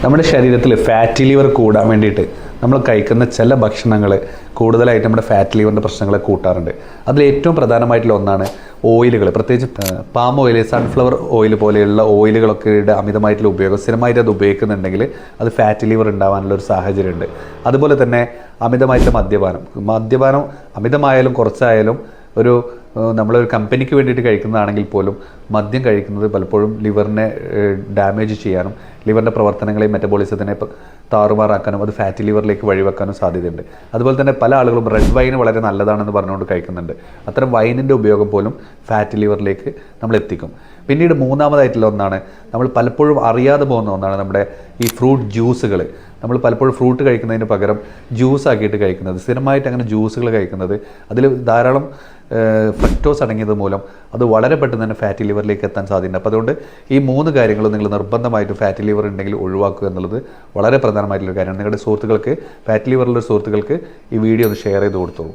നമ്മുടെ ശരീരത്തിൽ fatty liver കൂടാൻ വേണ്ടിയിട്ട് നമ്മൾ കഴിക്കുന്ന ചില ഭക്ഷണങ്ങൾ കൂടുതലായിട്ട് നമ്മുടെ ഫാറ്റ് ലിവറിൻ്റെ പ്രശ്നങ്ങളെ കൂട്ടാറുണ്ട്. അതിൽ ഏറ്റവും പ്രധാനമായിട്ടുള്ള ഒന്നാണ് ഓയിലുകൾ, പ്രത്യേകിച്ച് പാം ഓയിൽ, സൺഫ്ലവർ ഓയിൽ പോലെയുള്ള ഓയിലുകളൊക്കെയുടെ അമിതമായിട്ടുള്ള ഉപയോഗം. സ്ഥിരമായിട്ട് അത് ഉപയോഗിക്കുന്നുണ്ടെങ്കിൽ അത് ഫാറ്റ് ലിവർ ഉണ്ടാകാനുള്ള ഒരു സാഹചര്യമുണ്ട്. അതുപോലെ തന്നെ അമിതമായിട്ടുള്ള മദ്യപാനം അമിതമായാലും കുറച്ചായാലും നമ്മളൊരു കമ്പനിക്ക് വേണ്ടിയിട്ട് കഴിക്കുന്നതാണെങ്കിൽ പോലും മദ്യം കഴിക്കുന്നത് പലപ്പോഴും ലിവറിനെ ഡാമേജ് ചെയ്യാനും ലിവറിൻ്റെ പ്രവർത്തനങ്ങളെയും മെറ്റബോളിസത്തിനെ താറുമാറാക്കാനും അത് ഫാറ്റി ലിവറിലേക്ക് വഴിവെക്കാനും സാധ്യതയുണ്ട്. അതുപോലെ തന്നെ പല ആളുകളും റെഡ് വൈൻ വളരെ നല്ലതാണെന്ന് പറഞ്ഞുകൊണ്ട് കഴിക്കുന്നുണ്ട്. അത്തരം വൈനിൻ്റെ ഉപയോഗം പോലും ഫാറ്റി ലിവറിലേക്ക് നമ്മൾ എത്തിക്കും. പിന്നീട് മൂന്നാമതായിട്ടുള്ള ഒന്നാണ്, നമ്മൾ പലപ്പോഴും അറിയാതെ പോകുന്ന ഒന്നാണ് നമ്മുടെ ഈ ഫ്രൂട്ട് ജ്യൂസുകൾ. നമ്മൾ പലപ്പോഴും ഫ്രൂട്ട് കഴിക്കുന്നതിന് പകരം ജ്യൂസ് ആക്കിയിട്ട് കഴിക്കുന്നത്, സ്ഥിരമായിട്ട് അങ്ങനെ ജ്യൂസുകൾ കഴിക്കുന്നത്, അതിൽ ധാരാളം ഫ്രക്ടോസ് അടങ്ങിയത് മൂലം അത് വളരെ പെട്ടെന്ന് തന്നെ ഫാറ്റി ലിവറിലേക്ക് എത്താൻ സാധ്യതയുണ്ട്. അപ്പോൾ അതുകൊണ്ട് ഈ 3 കാര്യങ്ങളും നിങ്ങൾ നിർബന്ധമായിട്ടും ഫാറ്റി ലിവർ ഉണ്ടെങ്കിൽ ഒഴിവാക്കുക എന്നുള്ളത് വളരെ പ്രധാനമായിട്ടുള്ള കാര്യമാണ്. നിങ്ങളുടെ സുഹൃത്തുക്കൾക്ക്, ഫാറ്റി ലിവറുള്ള സുഹൃത്തുക്കൾക്ക് ഈ വീഡിയോ ഒന്ന് ഷെയർ ചെയ്ത് കൊടുത്തോളൂ.